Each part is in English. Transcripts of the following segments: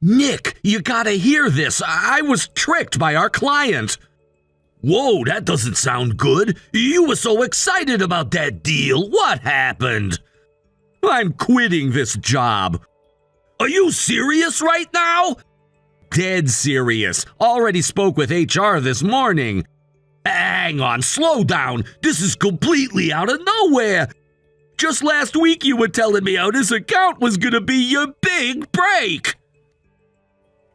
Nick, you gotta hear this. I was tricked by our client. Whoa, that doesn't sound good. You were so excited about that deal. What happened? I'm quitting this job. Are you serious right now? Dead serious. Already spoke with HR this morning. Hang on, slow down. This is completely out of nowhere. Just last week you were telling me how this account was gonna be your big break.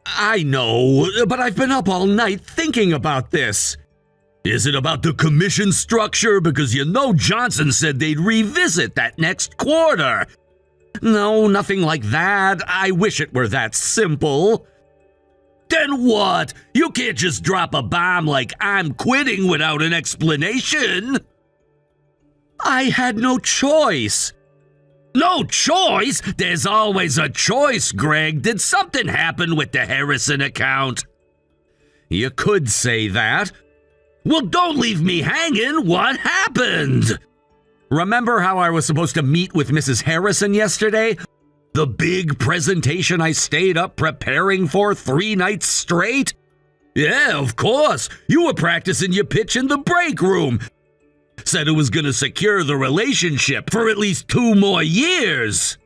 I know, but I've been up all night thinking about this. Is it about the commission structure? Because you know Johnson said they'd revisit that next quarter. No, nothing like that. I wish it were that simple. Then what? You can't just drop a bomb like I'm quitting without an explanation. I had no choice. No choice? There's always a choice, Greg. Did something happen with the Harrison account? You could say that. Well, don't leave me hanging. What happened? Remember how I was supposed to meet with Mrs. Harrison yesterday? The big presentation I stayed up preparing for 3 nights straight? Yeah, of course. You were practicing your pitch in the break room. Said it was gonna secure the relationship for at least 2 more years.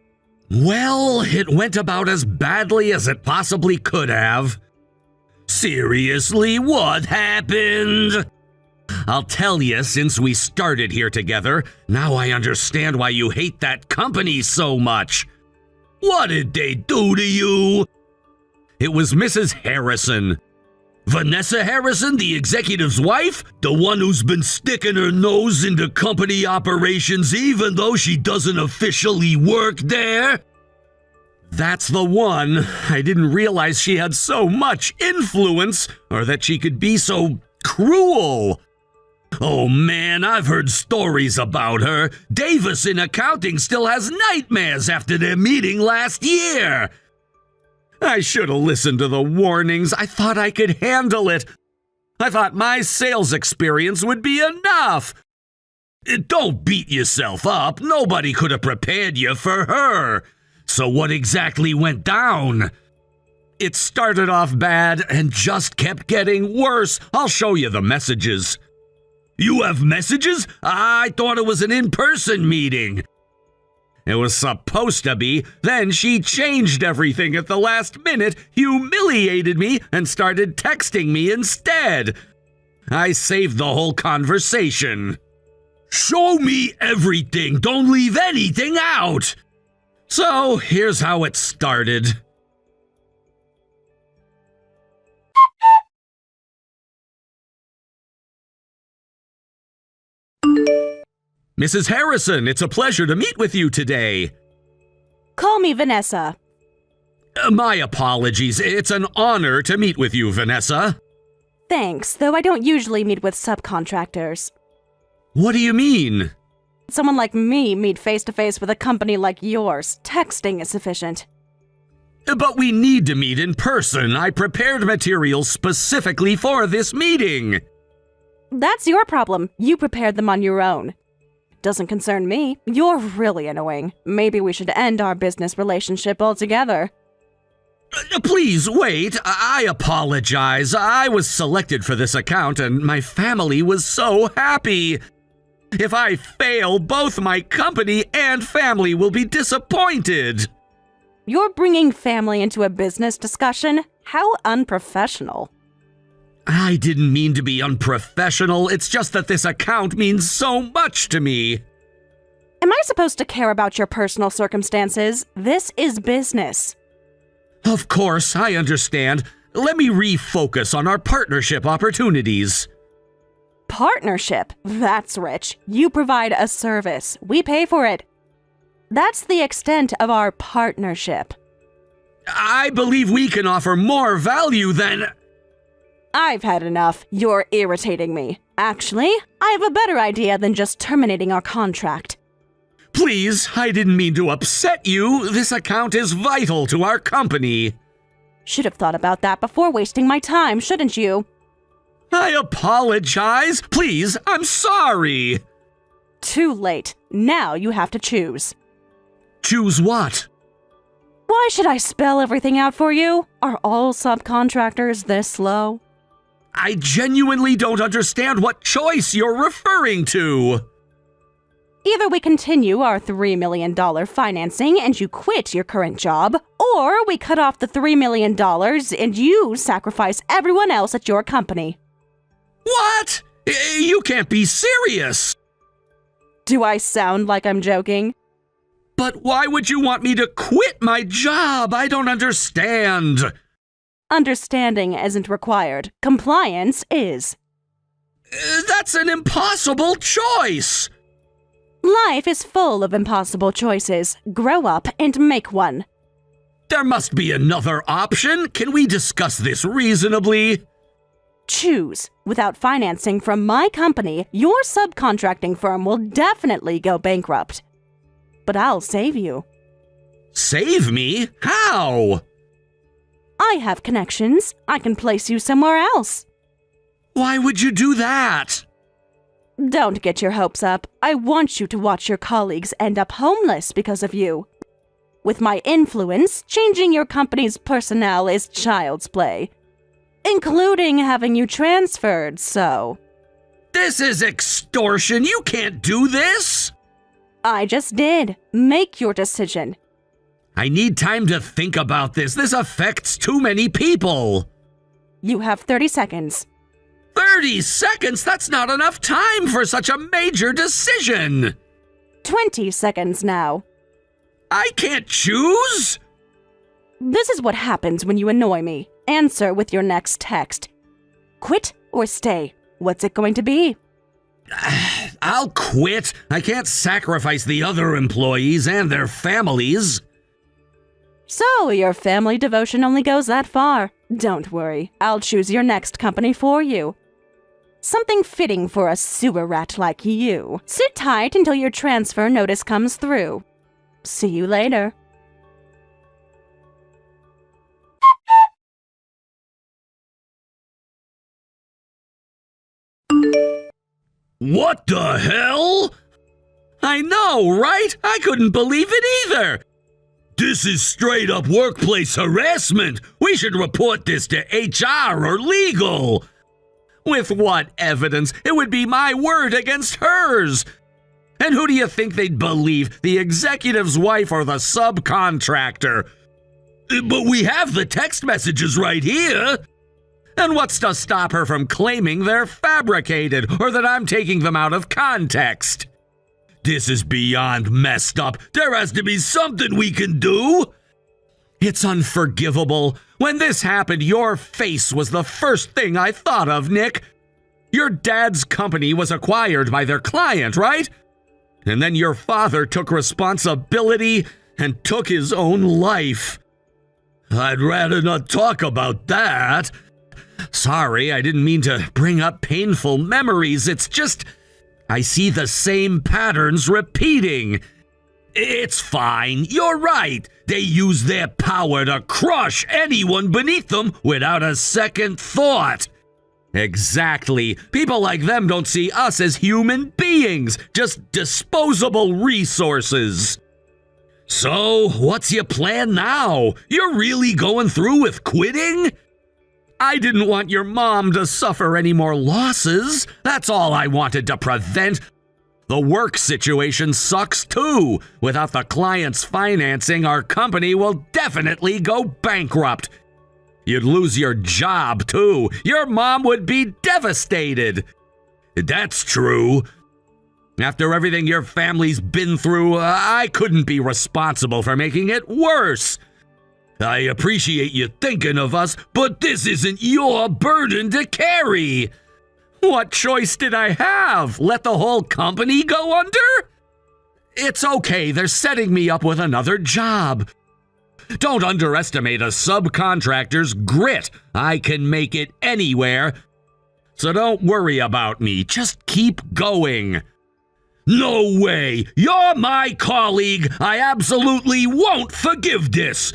Well, it went about as badly as it possibly could have. Seriously, what happened? I'll tell you, since we started here together, now I understand why you hate that company so much. What did they do to you? It was Mrs. Harrison. Vanessa Harrison, the executive's wife? The one who's been sticking her nose into company operations even though she doesn't officially work there? That's the one. I didn't realize she had so much influence, or that she could be so cruel. Oh man, I've heard stories about her. Davis in accounting still has nightmares after their meeting last year. I should have listened to the warnings. I thought I could handle it. I thought my sales experience would be enough. Don't beat yourself up. Nobody could have prepared you for her. So what exactly went down? It started off bad and just kept getting worse. I'll show you the messages. You have messages? I thought it was an in-person meeting. It was supposed to be. Then she changed everything at the last minute, humiliated me, and started texting me instead. I saved the whole conversation. Show me everything. Don't leave anything out. So here's how it started. Mrs. Harrison, it's a pleasure to meet with you today. Call me Vanessa. My apologies. It's an honor to meet with you, Vanessa. Thanks, though I don't usually meet with subcontractors. What do you mean? Someone like me meet face-to-face with a company like yours. Texting is sufficient. But we need to meet in person. I prepared materials specifically for this meeting. That's your problem. You prepared them on your own. Doesn't concern me. You're really annoying. Maybe we should end our business relationship altogether. Please wait. I apologize. I was selected for this account and my family was so happy. If I fail, both my company and family will be disappointed. You're bringing family into a business discussion? How unprofessional. I didn't mean to be unprofessional. It's just that this account means so much to me. Am I supposed to care about your personal circumstances? This is business. Of course, I understand. Let me refocus on our partnership opportunities. Partnership? That's rich. You provide a service. We pay for it. That's the extent of our partnership. I believe we can offer more value than... I've had enough. You're irritating me. Actually, I have a better idea than just terminating our contract. Please, I didn't mean to upset you. This account is vital to our company. Should have thought about that before wasting my time, shouldn't you? I apologize. Please, I'm sorry. Too late. Now you have to choose. Choose what? Why should I spell everything out for you? Are all subcontractors this slow? I genuinely don't understand what choice you're referring to. Either we continue our $3 million financing and you quit your current job, or we cut off the $3 million and you sacrifice everyone else at your company. What? You can't be serious. Do I sound like I'm joking? But why would you want me to quit my job? I don't understand. Understanding isn't required. Compliance is. That's an impossible choice. Life is full of impossible choices. Grow up and make one. There must be another option. Can we discuss this reasonably? Choose. Without financing from my company, your subcontracting firm will definitely go bankrupt. But I'll save you. Save me? How? I have connections. I can place you somewhere else. Why would you do that? Don't get your hopes up. I want you to watch your colleagues end up homeless because of you. With my influence, changing your company's personnel is child's play. Including having you transferred, so. This is extortion. You can't do this. I just did. Make your decision. I need time to think about this. This affects too many people. You have 30 seconds. 30 seconds? That's not enough time for such a major decision. 20 seconds now. I can't choose? This is what happens when you annoy me. Answer with your next text. Quit or stay? What's it going to be? I'll quit. I can't sacrifice the other employees and their families. So, your family devotion only goes that far. Don't worry, I'll choose your next company for you. Something fitting for a sewer rat like you. Sit tight until your transfer notice comes through. See you later. What the hell? I know, right? I couldn't believe it either. This is straight up workplace harassment. We should report this to HR or legal. With what evidence? It would be my word against hers. And who do you think they'd believe, the executive's wife or the subcontractor? But we have the text messages right here. And what's to stop her from claiming they're fabricated or that I'm taking them out of context? This is beyond messed up. There has to be something we can do. It's unforgivable. When this happened, your face was the first thing I thought of, Nick. Your dad's company was acquired by their client, right? And then your father took responsibility and took his own life. I'd rather not talk about that. Sorry, I didn't mean to bring up painful memories. It's just, I see the same patterns repeating. It's fine, you're right. They use their power to crush anyone beneath them without a second thought. Exactly. People like them don't see us as human beings, just disposable resources. So, what's your plan now? You're really going through with quitting? I didn't want your mom to suffer any more losses. That's all I wanted to prevent. The work situation sucks too. Without the client's financing, our company will definitely go bankrupt. You'd lose your job too. Your mom would be devastated. That's true. After everything your family's been through, I couldn't be responsible for making it worse. I appreciate you thinking of us, but this isn't your burden to carry. What choice did I have? Let the whole company go under? It's okay, they're setting me up with another job. Don't underestimate a subcontractor's grit. I can make it anywhere. So don't worry about me, just keep going. No way! You're my colleague! I absolutely won't forgive this!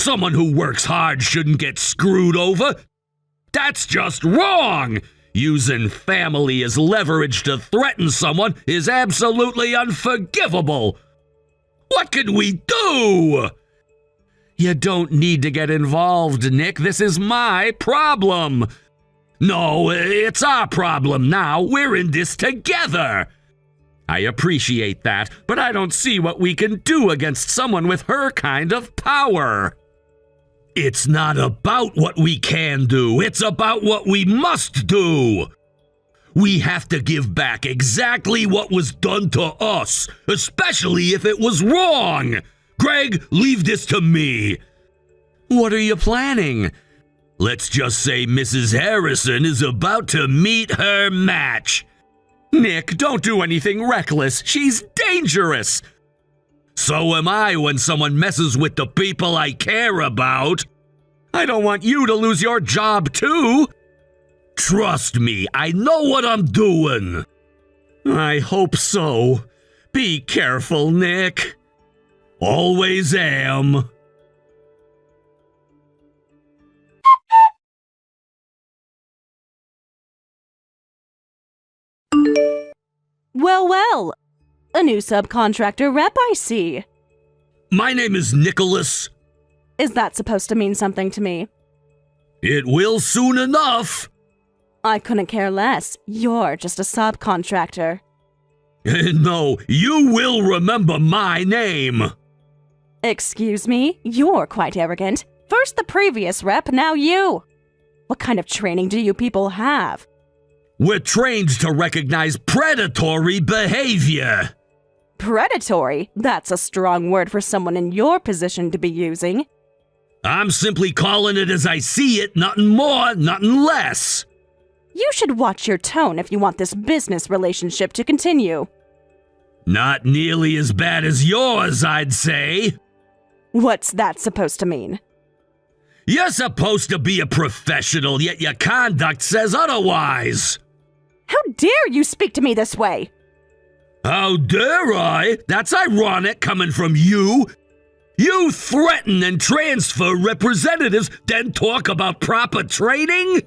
Someone who works hard shouldn't get screwed over. That's just wrong! Using family as leverage to threaten someone is absolutely unforgivable. What can we do? You don't need to get involved, Nick. This is my problem. No, it's our problem now. We're in this together. I appreciate that, but I don't see what we can do against someone with her kind of power. It's not about what we can do. It's about what we must do. We have to give back exactly what was done to us, especially if it was wrong. Greg, leave this to me. What are you planning? Let's just say Mrs. Harrison is about to meet her match. Nick, don't do anything reckless. She's dangerous. So am I when someone messes with the people I care about. I don't want you to lose your job too. Trust me, I know what I'm doing. I hope so. Be careful, Nick. Always am. Well, well. A new subcontractor rep, I see. My name is Nicholas. Is that supposed to mean something to me? It will soon enough. I couldn't care less. You're just a subcontractor. No, you will remember my name. Excuse me? You're quite arrogant. First the previous rep, now you. What kind of training do you people have? We're trained to recognize predatory behavior. Predatory? That's a strong word for someone in your position to be using. I'm simply calling it as I see it, nothing more, nothing less. You should watch your tone if you want this business relationship to continue. Not nearly as bad as yours, I'd say. What's that supposed to mean? You're supposed to be a professional, yet your conduct says otherwise. How dare you speak to me this way? How dare I? That's ironic coming from you. You threaten and transfer representatives, then talk about proper training?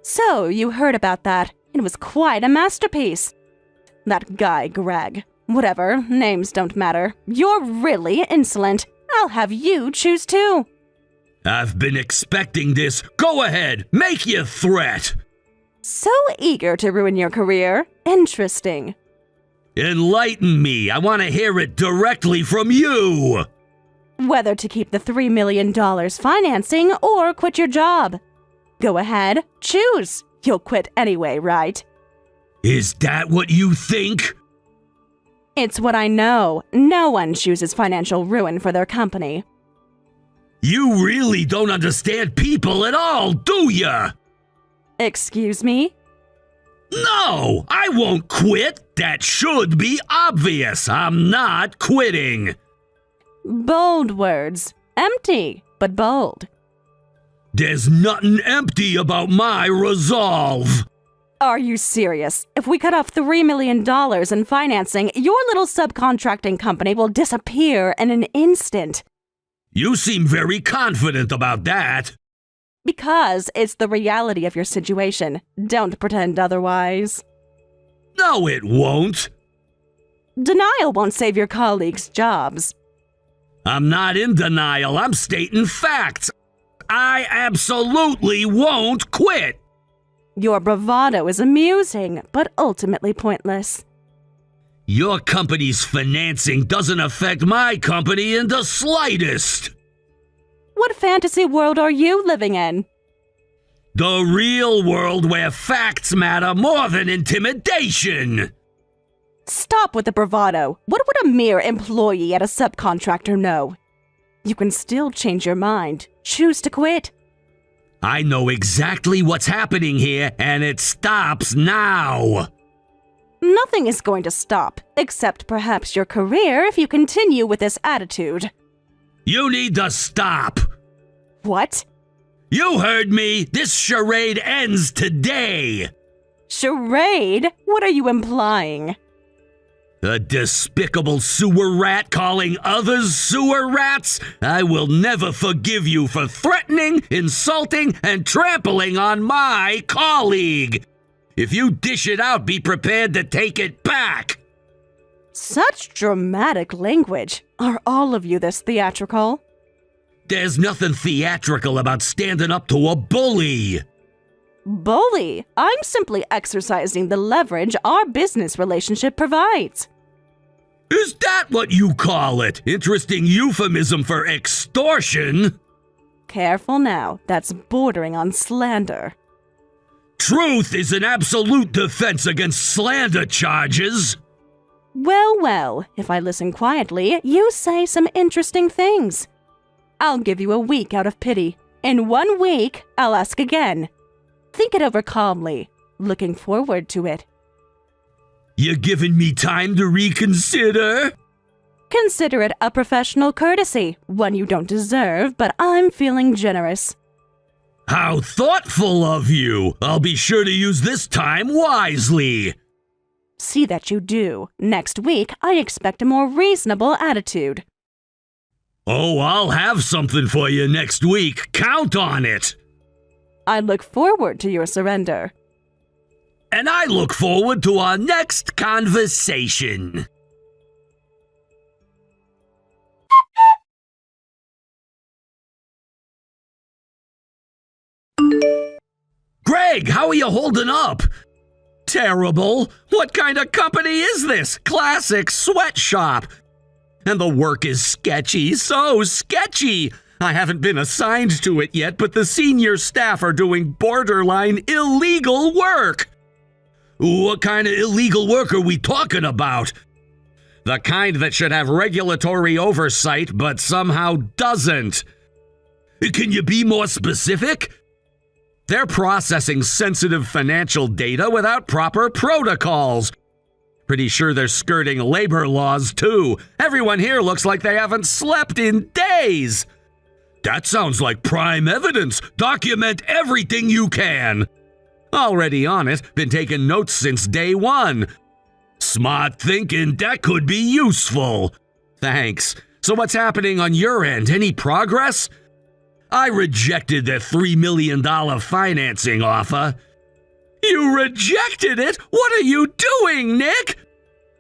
So, you heard about that. It was quite a masterpiece. That guy, Greg. Whatever, names don't matter. You're really insolent. I'll have you choose too. I've been expecting this. Go ahead, make your threat. So eager to ruin your career. Interesting. Enlighten me. I want to hear it directly from you. Whether to keep the $3 million financing or quit your job. Go ahead, choose. You'll quit anyway, right? Is that what you think? It's what I know. No one chooses financial ruin for their company. You really don't understand people at all, do ya? Excuse me? No, I won't quit. That should be obvious. I'm not quitting. Bold words. Empty, but bold. There's nothing empty about my resolve. Are you serious? If we cut off $3 million in financing, your little subcontracting company will disappear in an instant. You seem very confident about that. Because it's the reality of your situation. Don't pretend otherwise. No, it won't. Denial won't save your colleagues' jobs. I'm not in denial. I'm stating facts. I absolutely won't quit. Your bravado is amusing, but ultimately pointless. Your company's financing doesn't affect my company in the slightest. What fantasy world are you living in? The real world where facts matter more than intimidation. Stop with the bravado. What would a mere employee at a subcontractor know? You can still change your mind. Choose to quit. I know exactly what's happening here, and it stops now. Nothing is going to stop, except perhaps your career if you continue with this attitude. You need to stop. What? You heard me. This charade ends today. Charade? What are you implying? A despicable sewer rat calling others sewer rats? I will never forgive you for threatening, insulting, and trampling on my colleague. If you dish it out, be prepared to take it back. Such dramatic language. Are all of you this theatrical? There's nothing theatrical about standing up to a bully. Bully, I'm simply exercising the leverage our business relationship provides. Is that what you call it? Interesting euphemism for extortion. Careful now, that's bordering on slander. Truth is an absolute defense against slander charges. Well, if I listen quietly, you say some interesting things. I'll give you a week out of pity. In 1 week, I'll ask again. Think it over calmly, looking forward to it. You giving me time to reconsider? Consider it a professional courtesy, one you don't deserve, but I'm feeling generous. How thoughtful of you! I'll be sure to use this time wisely. See that you do. Next week, I expect a more reasonable attitude. Oh, I'll have something for you next week. Count on it. I look forward to your surrender. And I look forward to our next conversation. Greg, how are you holding up? Terrible. What kind of company is this? Classic sweatshop. And the work is sketchy, so sketchy. I haven't been assigned to it yet, but the senior staff are doing borderline illegal work. What kind of illegal work are we talking about? The kind that should have regulatory oversight, but somehow doesn't. Can you be more specific? They're processing sensitive financial data without proper protocols. Pretty sure they're skirting labor laws, too. Everyone here looks like they haven't slept in days. That sounds like prime evidence. Document everything you can. Already on it, been taking notes since day one. Smart thinking, that could be useful. Thanks. So what's happening on your end? Any progress? I rejected the $3 million financing offer. You rejected it? What are you doing, Nick?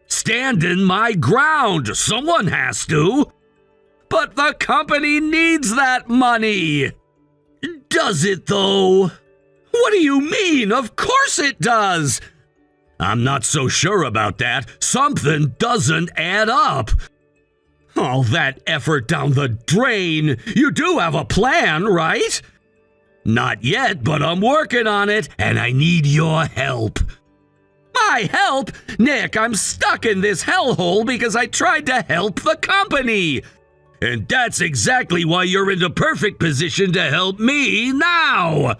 Standing my ground. Someone has to. But the company needs that money. Does it, though? What do you mean? Of course it does. I'm not so sure about that. Something doesn't add up. All that effort down the drain. You do have a plan, right? Not yet, but I'm working on it, and I need your help. My help? Nick, I'm stuck in this hellhole because I tried to help the company. And that's exactly why you're in the perfect position to help me now.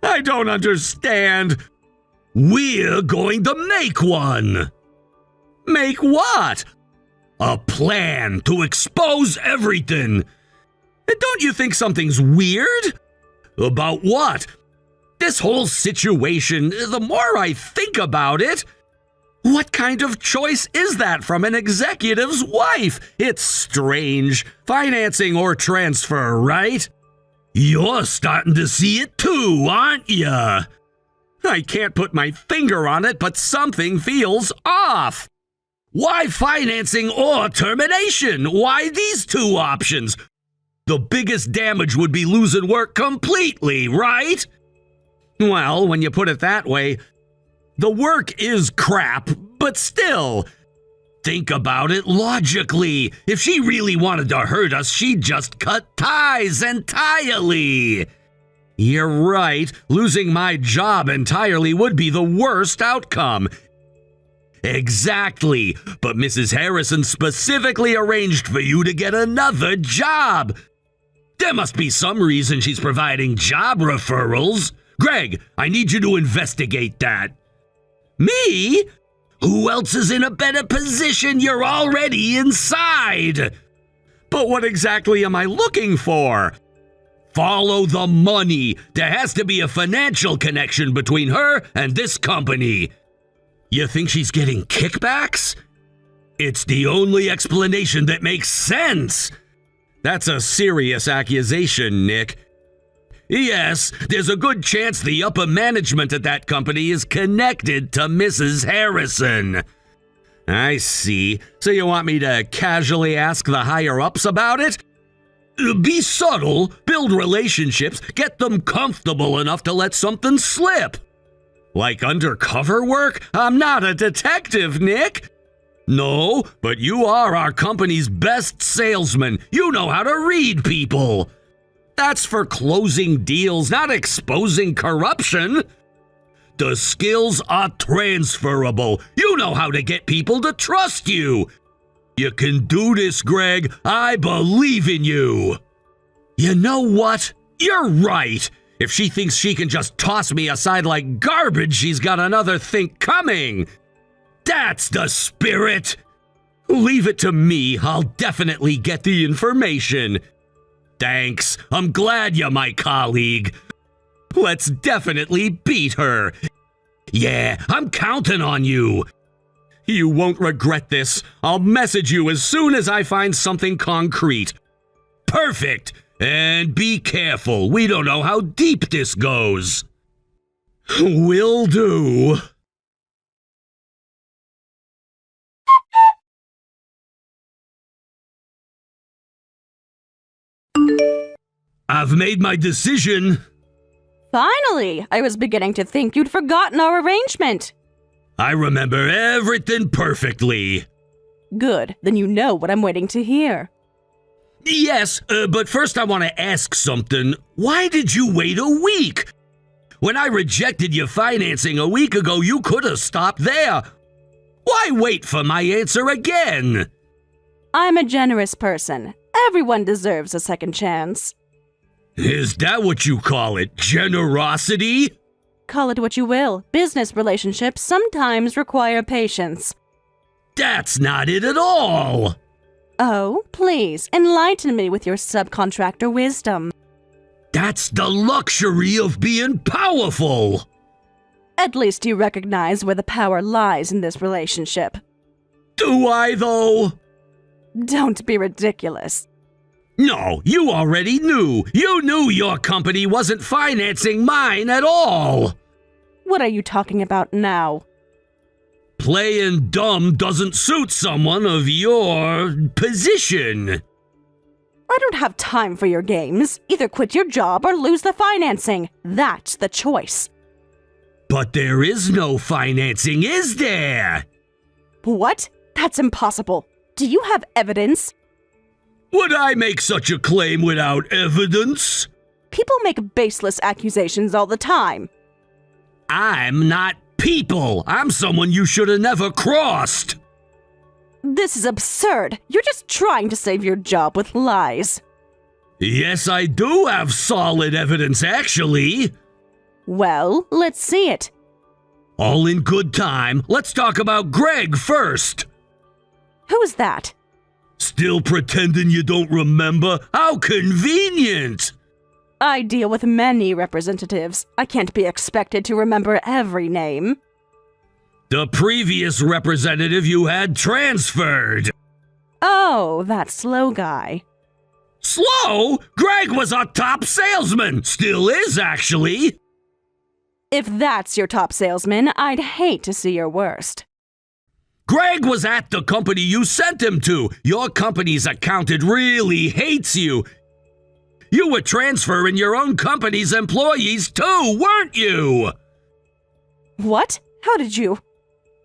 I don't understand. We're going to make one. Make what? A plan to expose everything. And don't you think something's weird? About what? This whole situation, the more I think about it, what kind of choice is that from an executive's wife? It's strange. Financing or transfer, right? You're starting to see it too, aren't ya? I can't put my finger on it, but something feels off. Why financing or termination? Why these two options? The biggest damage would be losing work completely, right? Well, when you put it that way, the work is crap, but still. Think about it logically. If she really wanted to hurt us, she'd just cut ties entirely. You're right. Losing my job entirely would be the worst outcome. Exactly. But Mrs. Harrison specifically arranged for you to get another job. There must be some reason she's providing job referrals. Greg, I need you to investigate that. Me? Who else is in a better position? You're already inside. But what exactly am I looking for? Follow the money. There has to be a financial connection between her and this company. You think she's getting kickbacks? It's the only explanation that makes sense. That's a serious accusation, Nick. Yes, there's a good chance the upper management at that company is connected to Mrs. Harrison. I see. So you want me to casually ask the higher-ups about it? Be subtle, build relationships, get them comfortable enough to let something slip. Like undercover work? I'm not a detective, Nick. No, but you are our company's best salesman. You know how to read people. That's for closing deals, not exposing corruption. The skills are transferable. You know how to get people to trust you. You can do this, Greg. I believe in you. You know what? You're right. If she thinks she can just toss me aside like garbage, she's got another think coming. That's the spirit. Leave it to me. I'll definitely get the information. Thanks. I'm glad you're my colleague. Let's definitely beat her. Yeah, I'm counting on you. You won't regret this. I'll message you as soon as I find something concrete. Perfect. And be careful. We don't know how deep this goes. Will do. I've made my decision. Finally! I was beginning to think you'd forgotten our arrangement. I remember everything perfectly. Good, then you know what I'm waiting to hear. Yes, but first I want to ask something. Why did you wait a week? When I rejected your financing a week ago, you could have stopped there. Why wait for my answer again? I'm a generous person. Everyone deserves a second chance. Is that what you call it? Generosity? Call it what you will. Business relationships sometimes require patience. That's not it at all. Oh, please, enlighten me with your subcontractor wisdom. That's the luxury of being powerful. At least you recognize where the power lies in this relationship. Do I, though? Don't be ridiculous. No, you already knew. You knew your company wasn't financing mine at all. What are you talking about now? Playing dumb doesn't suit someone of your position. I don't have time for your games. Either quit your job or lose the financing. That's the choice. But there is no financing, is there? What? That's impossible. Do you have evidence? Would I make such a claim without evidence? People make baseless accusations all the time. I'm not people. I'm someone you should have never crossed. This is absurd. You're just trying to save your job with lies. Yes, I do have solid evidence, actually. Well, let's see it. All in good time. Let's talk about Greg first. Who is that? Still pretending you don't remember? How convenient! I deal with many representatives. I can't be expected to remember every name. The previous representative you had transferred. Oh, that slow guy. Slow? Greg was a top salesman. Still is, actually. If that's your top salesman, I'd hate to see your worst. Greg was at the company you sent him to. Your company's accountant really hates you. You were transferring your own company's employees too, weren't you? What? How did you?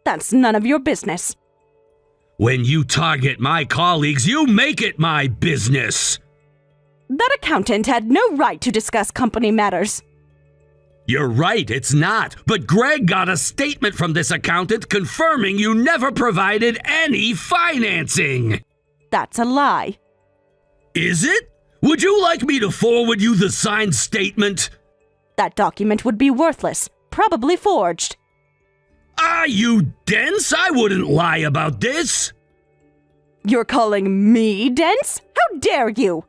That's none of your business. When you target my colleagues, you make it my business. That accountant had no right to discuss company matters. You're right, it's not. But Greg got a statement from this accountant confirming you never provided any financing. That's a lie. Is it? Would you like me to forward you the signed statement? That document would be worthless, probably forged. Are you dense? I wouldn't lie about this. You're calling me dense? How dare you?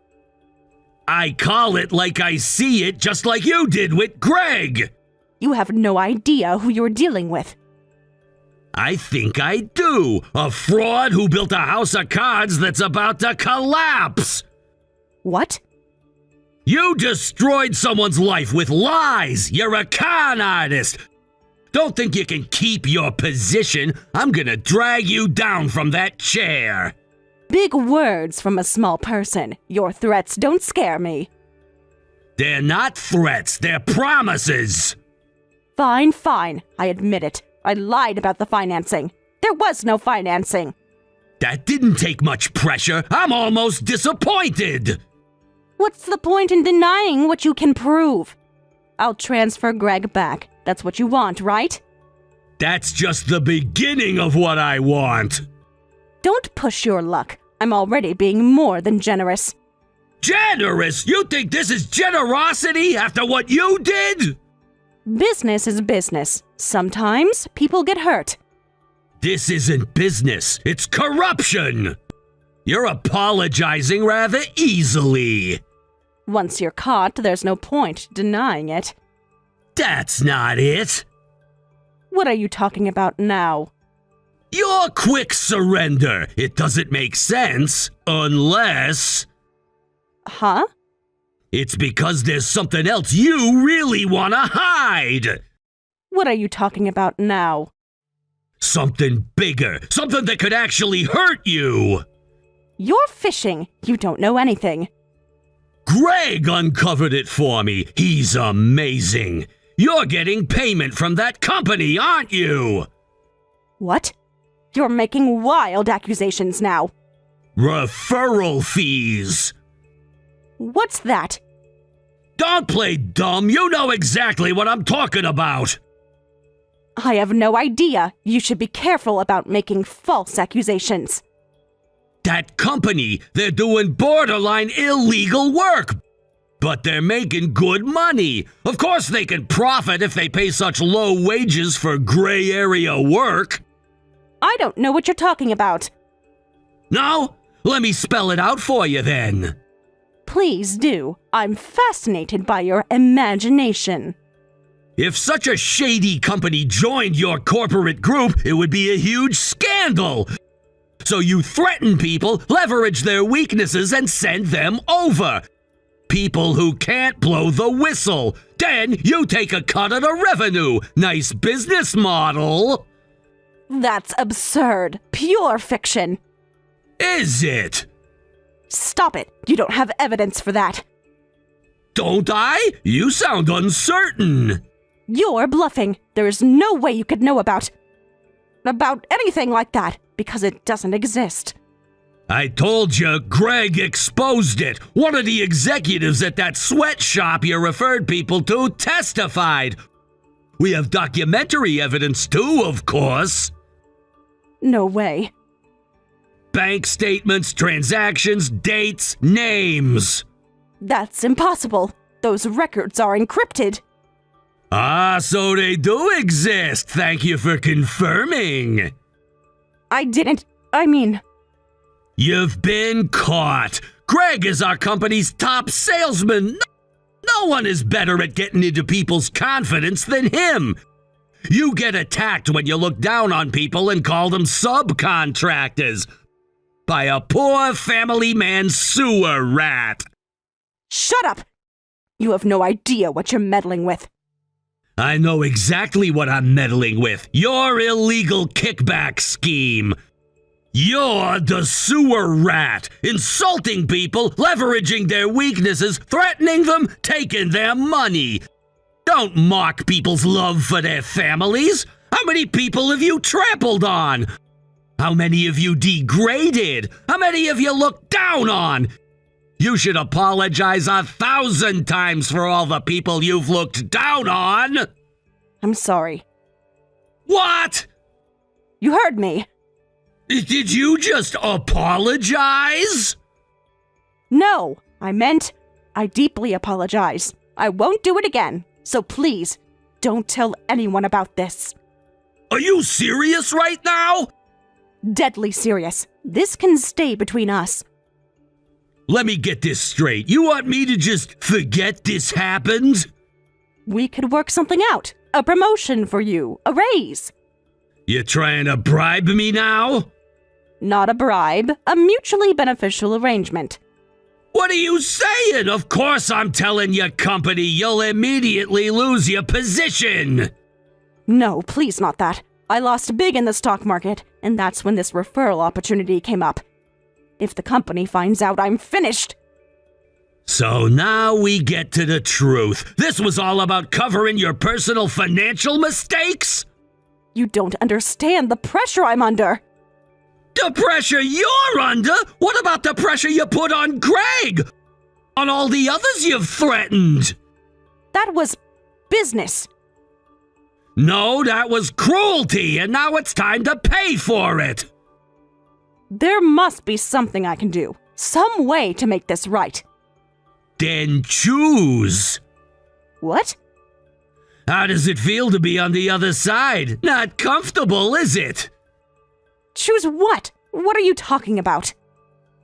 I call it like I see it, just like you did with Greg. You have no idea who you're dealing with. I think I do. A fraud who built a house of cards that's about to collapse. What? You destroyed someone's life with lies. You're a con artist. Don't think you can keep your position. I'm gonna drag you down from that chair. Big words from a small person. Your threats don't scare me. They're not threats, they're promises. Fine, fine. I admit it. I lied about the financing. There was no financing. That didn't take much pressure. I'm almost disappointed. What's the point in denying what you can prove? I'll transfer Greg back. That's what you want, right? That's just the beginning of what I want. Don't push your luck. I'm already being more than generous. Generous? You think this is generosity after what you did? Business is business. Sometimes people get hurt. This isn't business, it's corruption. You're apologizing rather easily. Once you're caught, there's no point denying it. That's not it. What are you talking about now? Your quick surrender. It doesn't make sense unless... Huh? It's because there's something else you really want to hide. What are you talking about now? Something bigger. Something that could actually hurt you. You're fishing. You don't know anything. Greg uncovered it for me. He's amazing. You're getting payment from that company, aren't you? What? You're making wild accusations now. Referral fees. What's that? Don't play dumb. You know exactly what I'm talking about. I have no idea. You should be careful about making false accusations. That company, they're doing borderline illegal work. But they're making good money. Of course they can profit if they pay such low wages for gray area work. I don't know what you're talking about. No? Let me spell it out for you then. Please do. I'm fascinated by your imagination. If such a shady company joined your corporate group, it would be a huge scandal. So you threaten people, leverage their weaknesses, and send them over. People who can't blow the whistle. Then you take a cut of the revenue. Nice business model. That's absurd. Pure fiction. Is it? Stop it. You don't have evidence for that. Don't I? You sound uncertain. You're bluffing. There is no way you could know about anything like that, because it doesn't exist. I told you, Greg exposed it. One of the executives at that sweatshop you referred people to testified. We have documentary evidence too, of course. No way. Bank statements, transactions, dates, names. That's impossible. Those records are encrypted. Ah, so they do exist. Thank you for confirming. You've been caught. Greg is our company's top salesman. No one is better at getting into people's confidence than him. You get attacked when you look down on people and call them subcontractors by a poor family man sewer rat. Shut up! You have no idea what you're meddling with. I know exactly what I'm meddling with. Your illegal kickback scheme. You're the sewer rat, insulting people, leveraging their weaknesses, threatening them, taking their money. Don't mock people's love for their families. How many people have you trampled on? How many have you degraded? How many have you looked down on? You should apologize 1,000 times for all the people you've looked down on. I'm sorry. What? You heard me. Did you just apologize? No, I deeply apologize. I won't do it again. So please, don't tell anyone about this. Are you serious right now? Deadly serious. This can stay between us. Let me get this straight. You want me to just forget this happened? We could work something out. A promotion for you. A raise. You trying to bribe me now? Not a bribe. A mutually beneficial arrangement. What are you saying? Of course I'm telling your company you'll immediately lose your position. No, please not that. I lost big in the stock market, and that's when this referral opportunity came up. If the company finds out, I'm finished. So now we get to the truth. This was all about covering your personal financial mistakes? You don't understand the pressure I'm under. The pressure you're under? What about the pressure you put on Greg? On all the others you've threatened? That was business. No, that was cruelty, and now it's time to pay for it. There must be something I can do. Some way to make this right. Then choose. What? How does it feel to be on the other side? Not comfortable, is it? Choose what? What are you talking about?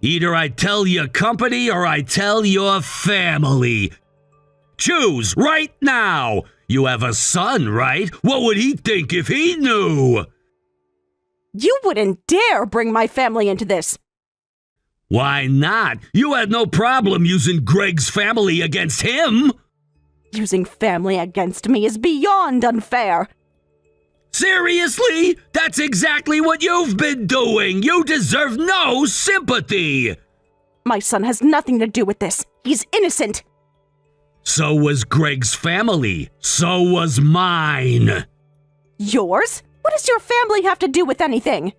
Either I tell your company or I tell your family. Choose right now. You have a son, right? What would he think if he knew? You wouldn't dare bring my family into this. Why not? You had no problem using Greg's family against him. Using family against me is beyond unfair. Seriously? That's exactly what you've been doing. You deserve no sympathy. My son has nothing to do with this. He's innocent. So was Greg's family. So was mine. Yours? What does your family have to do with anything?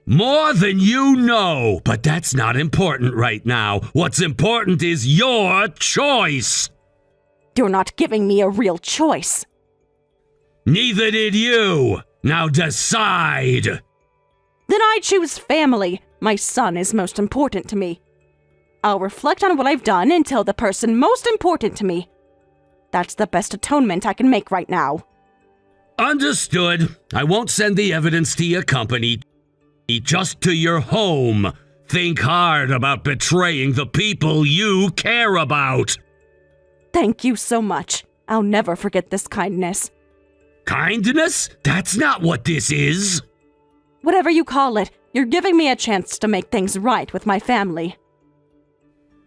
More than you know, but that's not important right now. What's important is your choice. You're not giving me a real choice. Neither did you. Now decide. Then I choose family. My son is most important to me. I'll reflect on what I've done and tell the person most important to me. That's the best atonement I can make right now. Understood. I won't send the evidence to your company. Just to your home. Think hard about betraying the people you care about. Thank you so much. I'll never forget this kindness. Kindness? That's not what this is. Whatever you call it, you're giving me a chance to make things right with my family.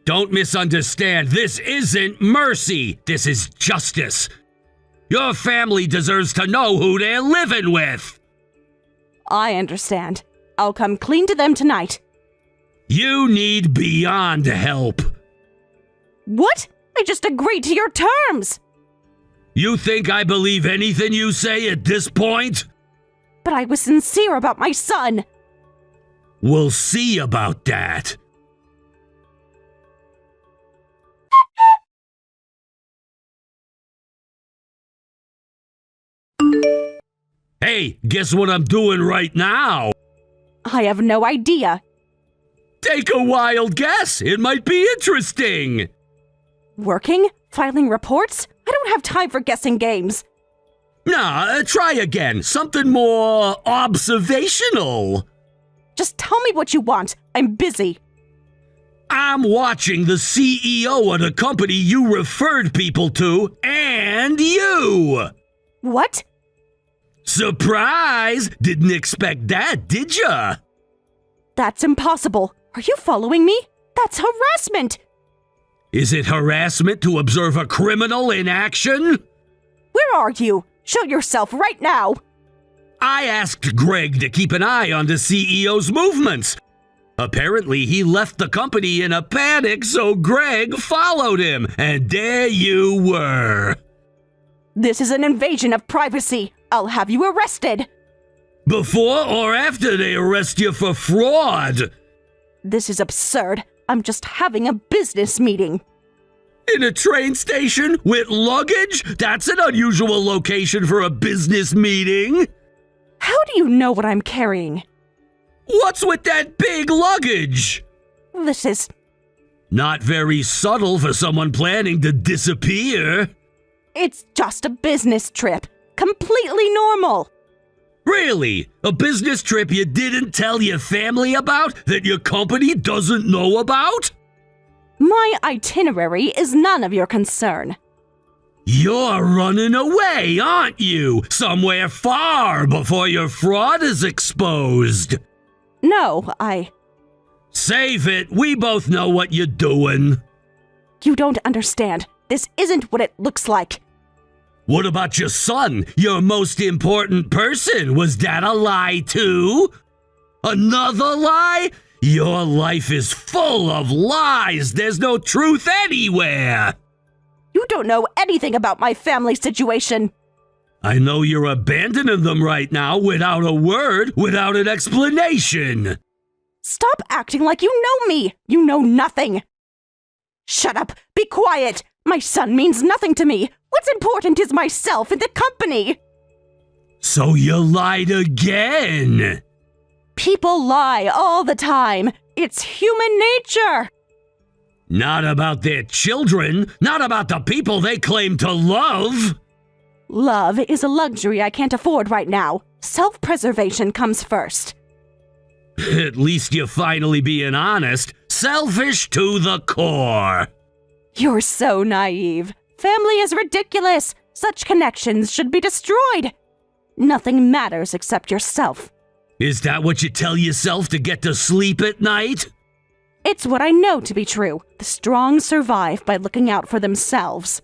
Don't misunderstand. This isn't mercy. This is justice. Your family deserves to know who they're living with. I understand. I'll come clean to them tonight. You need beyond help. What? I just agreed to your terms! You think I believe anything you say at this point? But I was sincere about my son! We'll see about that. Hey, guess what I'm doing right now? I have no idea. Take a wild guess. It might be interesting. Working? Filing reports? I don't have time for guessing games. Nah, try again. Something more observational. Just tell me what you want. I'm busy. I'm watching the CEO of the company you referred people to, and you! What? Surprise! Didn't expect that, did ya? That's impossible. Are you following me? That's harassment! Is it harassment to observe a criminal in action? Where are you? Show yourself right now! I asked Greg to keep an eye on the CEO's movements. Apparently, he left the company in a panic, so Greg followed him, and there you were. This is an invasion of privacy. I'll have you arrested. Before or after they arrest you for fraud? This is absurd. I'm just having a business meeting. In a train station with luggage? That's an unusual location for a business meeting. How do you know what I'm carrying? What's with that big luggage? This is... Not very subtle for someone planning to disappear. It's just a business trip. Completely normal. Really? A business trip you didn't tell your family about that your company doesn't know about? My itinerary is none of your concern. You're running away, aren't you? Somewhere far before your fraud is exposed. No, Save it. We both know what you're doing. You don't understand. This isn't what it looks like. What about your son? Your most important person? Was that a lie too? Another lie? Your life is full of lies. There's no truth anywhere. You don't know anything about my family situation. I know you're abandoning them right now without a word, without an explanation. Stop acting like you know me. You know nothing. Shut up. Be quiet. My son means nothing to me. What's important is myself and the company. So you lied again. People lie all the time. It's human nature. Not about their children, not about the people they claim to love. Love is a luxury I can't afford right now. Self-preservation comes first. At least you're finally being honest. Selfish to the core. You're so naive. Family is ridiculous. Such connections should be destroyed. Nothing matters except yourself. Is that what you tell yourself to get to sleep at night? It's what I know to be true. The strong survive by looking out for themselves.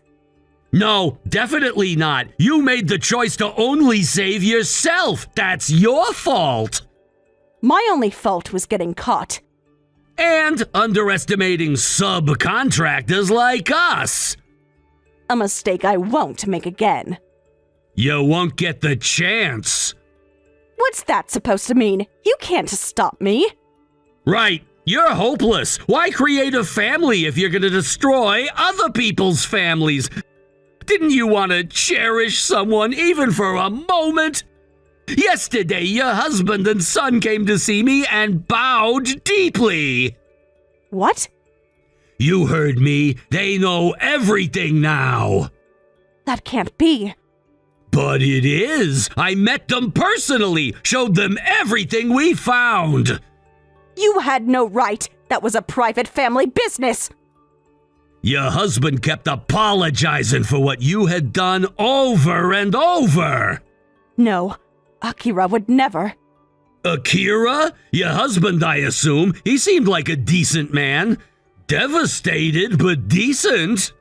No, definitely not. You made the choice to only save yourself. That's your fault. My only fault was getting caught. And underestimating subcontractors like us. A mistake I won't make again. You won't get the chance. What's that supposed to mean? You can't stop me. Right. You're hopeless. Why create a family if you're going to destroy other people's families? Didn't you want to cherish someone even for a moment? Yesterday, your husband and son came to see me and bowed deeply. What? You heard me. They know everything now. That can't be. But it is. I met them personally, showed them everything we found. You had no right. That was a private family business. Your husband kept apologizing for what you had done over and over. No, Akira would never. Akira? Your husband, I assume. He seemed like a decent man. Devastated, but decent.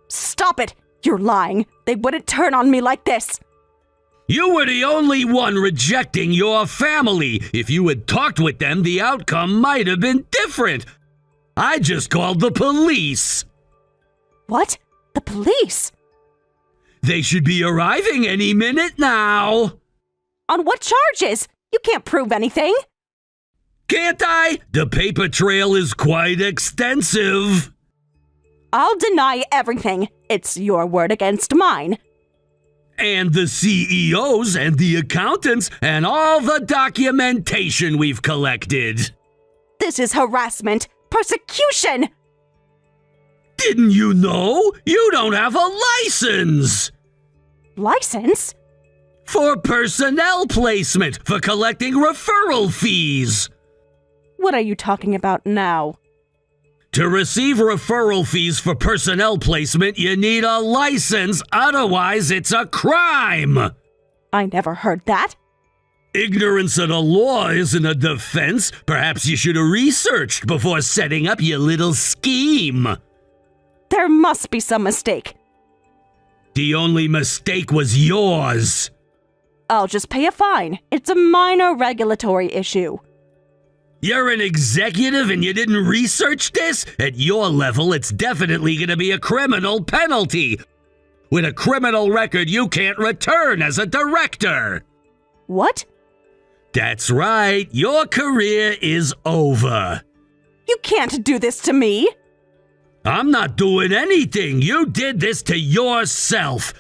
Stop it! You're lying. They wouldn't turn on me like this. You were the only one rejecting your family. If you had talked with them, the outcome might have been different. I just called the police. What? The police? They should be arriving any minute now. On what charges? You can't prove anything. Can't I? The paper trail is quite extensive. I'll deny everything. It's your word against mine. And the CEOs and the accountants and all the documentation we've collected. This is harassment. Persecution! Didn't you know? You don't have a license! License? For personnel placement, for collecting referral fees. What are you talking about now? To receive referral fees for personnel placement, you need a license, otherwise it's a crime! I never heard that. Ignorance of the law isn't a defense. Perhaps you should have researched before setting up your little scheme. There must be some mistake. The only mistake was yours. I'll just pay a fine. It's a minor regulatory issue. You're an executive and you didn't research this? At your level, it's definitely going to be a criminal penalty. With a criminal record, you can't return as a director. What? That's right. Your career is over. You can't do this to me. I'm not doing anything. You did this to yourself.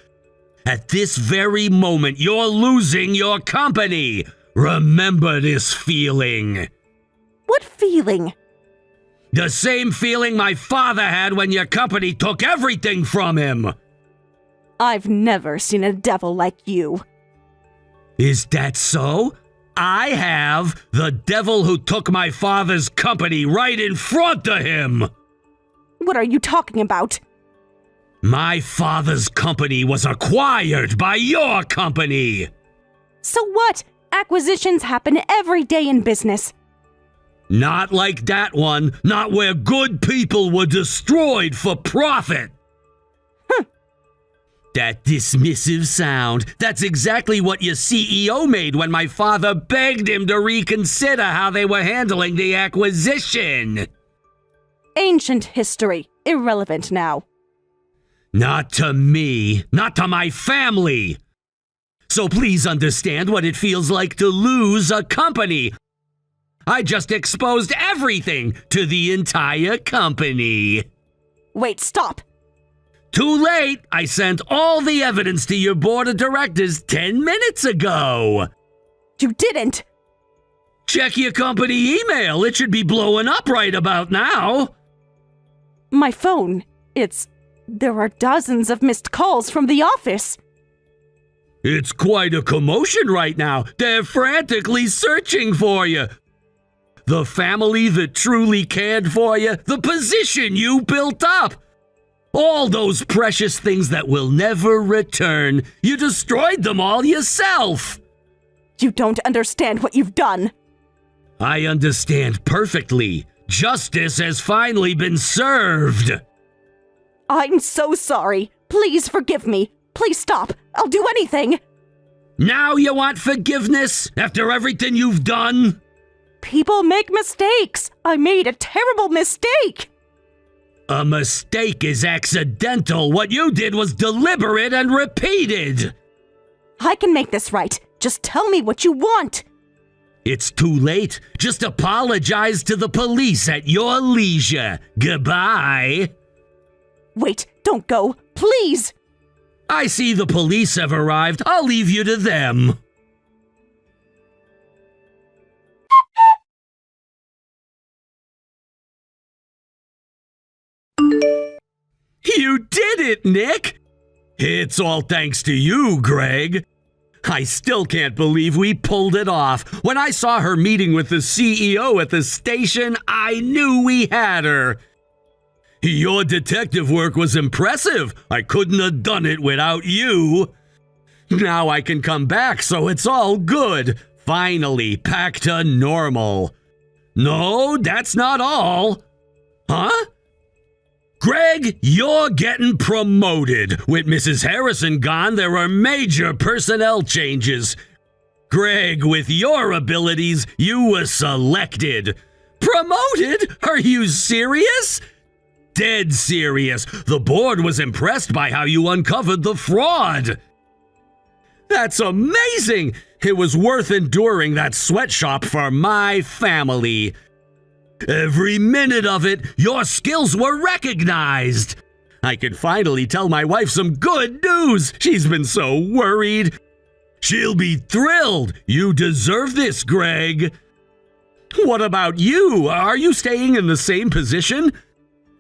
At this very moment, you're losing your company. Remember this feeling. What feeling? The same feeling my father had when your company took everything from him. I've never seen a devil like you. Is that so? I have. The devil who took my father's company right in front of him. What are you talking about? My father's company was acquired by your company. So what? Acquisitions happen every day in business. Not like that one. Not where good people were destroyed for profit. That dismissive sound, that's exactly what your CEO made when my father begged him to reconsider how they were handling the acquisition. Ancient history. Irrelevant now. Not to me, not to my family. So please understand what it feels like to lose a company. I just exposed everything to the entire company. Wait, stop! Too late! I sent all the evidence to your board of directors 10 minutes ago. You didn't! Check your company email. It should be blowing up right about now. My phone. There are dozens of missed calls from the office. It's quite a commotion right now. They're frantically searching for you. The family that truly cared for you, the position you built up. All those precious things that will never return. You destroyed them all yourself. You don't understand what you've done. I understand perfectly. Justice has finally been served. I'm so sorry. Please forgive me. Please stop. I'll do anything. Now you want forgiveness after everything you've done? People make mistakes. I made a terrible mistake. A mistake is accidental. What you did was deliberate and repeated. I can make this right. Just tell me what you want. It's too late. Just apologize to the police at your leisure. Goodbye. Wait, don't go. Please. I see the police have arrived. I'll leave you to them. You did it, Nick! It's all thanks to you, Greg. I still can't believe we pulled it off. When I saw her meeting with the CEO at the station, I knew we had her. Your detective work was impressive. I couldn't have done it without you. Now I can come back, so it's all good. Finally, back to normal. No, that's not all. Huh? Greg, you're getting promoted. With Mrs. Harrison gone, there are major personnel changes. Greg, with your abilities, you were selected. Promoted? Are you serious? Dead serious. The board was impressed by how you uncovered the fraud. That's amazing. It was worth enduring that sweatshop for my family. Every minute of it, your skills were recognized. I can finally tell my wife some good news. She's been so worried. She'll be thrilled. You deserve this, Greg. What about you? Are you staying in the same position?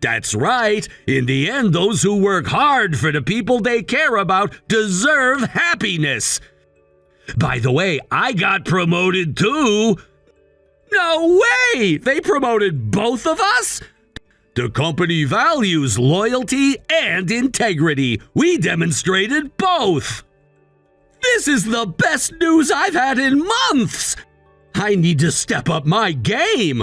That's right. In the end, those who work hard for the people they care about deserve happiness. By the way, I got promoted too. No way! They promoted both of us? The company values loyalty and integrity. We demonstrated both. This is the best news I've had in months. I need to step up my game.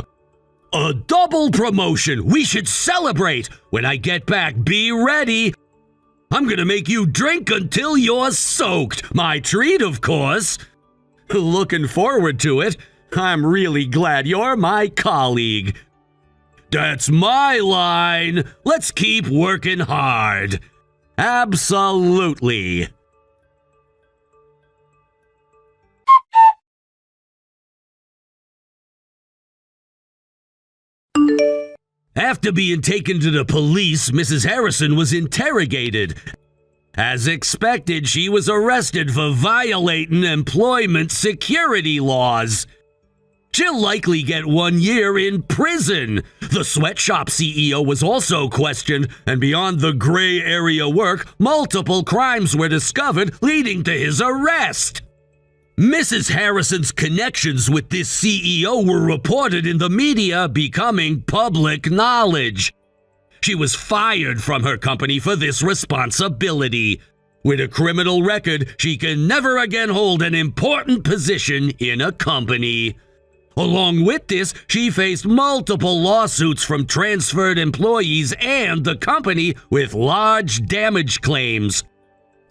A double promotion. We should celebrate. When I get back, be ready. I'm gonna make you drink until you're soaked. My treat, of course. Looking forward to it. I'm really glad you're my colleague. That's my line. Let's keep working hard. Absolutely. After being taken to the police, Mrs. Harrison was interrogated. As expected, she was arrested for violating employment security laws. She'll likely get 1 year in prison. The sweatshop CEO was also questioned, and beyond the gray area work, multiple crimes were discovered, leading to his arrest. Mrs. Harrison's connections with this CEO were reported in the media, becoming public knowledge. She was fired from her company for this responsibility. With a criminal record, she can never again hold an important position in a company. Along with this, she faced multiple lawsuits from transferred employees and the company with large damage claims.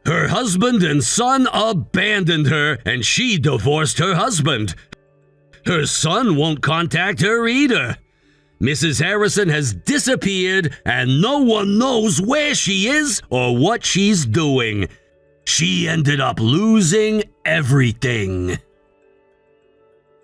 Her husband and son abandoned her, and she divorced her husband. Her son won't contact her either. Mrs. Harrison has disappeared, and no one knows where she is or what she's doing. She ended up losing everything.